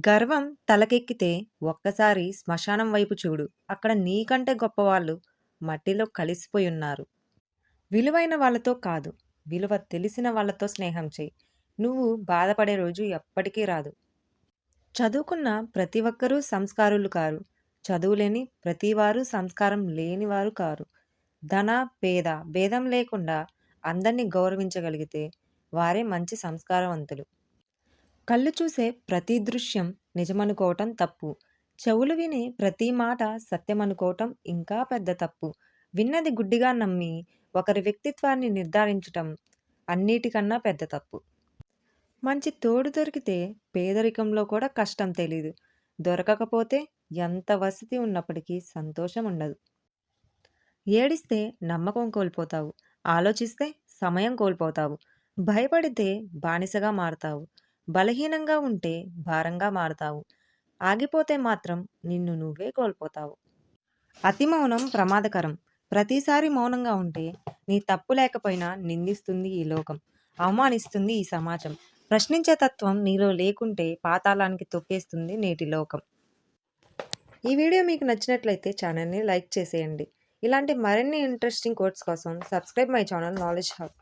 గర్వం తలకెక్కితే ఒక్కసారి శ్మశానం వైపు చూడు. అక్కడ నీకంటే గొప్పవాళ్ళు మట్టిలో కలిసిపోయున్నారు. విలువైన వాళ్ళతో కాదు, విలువ తెలిసిన వాళ్ళతో స్నేహం చెయ్యి. నువ్వు బాధపడే రోజు ఎప్పటికీ రాదు. చదువుకున్న ప్రతి ఒక్కరూ సంస్కారులు కారు. చదువులేని ప్రతివారు సంస్కారం లేనివారు కారు. ధన, పేద భేదం లేకుండా అందరినీ గౌరవించగలిగితే వారే మంచి సంస్కారవంతులు. కళ్ళు చూసే ప్రతి దృశ్యం నిజమనుకోవటం తప్పు. చెవులు వినే ప్రతి మాట సత్యమనుకోవటం ఇంకా పెద్ద తప్పు. విన్నది గుడ్డిగా నమ్మి ఒకరి వ్యక్తిత్వాన్ని నిర్ధారించటం అన్నిటికన్నా పెద్ద తప్పు. మంచి తోడు దొరికితే పేదరికంలో కూడా కష్టం తెలీదు. దొరకకపోతే ఎంత వసతి ఉన్నప్పటికీ సంతోషం ఉండదు. ఏడిస్తే నమ్మకం కోల్పోతావు. ఆలోచిస్తే సమయం కోల్పోతావు. భయపడితే బానిసగా మారతావు. బలహీనంగా ఉంటే భారంగా మారతావు. ఆగిపోతే మాత్రం నిన్ను నువ్వే కోల్పోతావు. అతి మౌనం ప్రమాదకరం. ప్రతిసారి మౌనంగా ఉంటే నీ తప్పు లేకపోయినా నిందిస్తుంది ఈ లోకం, అవమానిస్తుంది ఈ సమాజం. ప్రశ్నించే తత్వం నీలో లేకుంటే పాతాళానికి తొక్కేస్తుంది నేటి లోకం. ఈ వీడియో మీకు నచ్చినట్లయితే ఛానల్ని లైక్ చేసేయండి. ఇలాంటి మరిన్ని ఇంట్రెస్టింగ్ కోట్స్ కోసం subscribe my channel knowledge hub.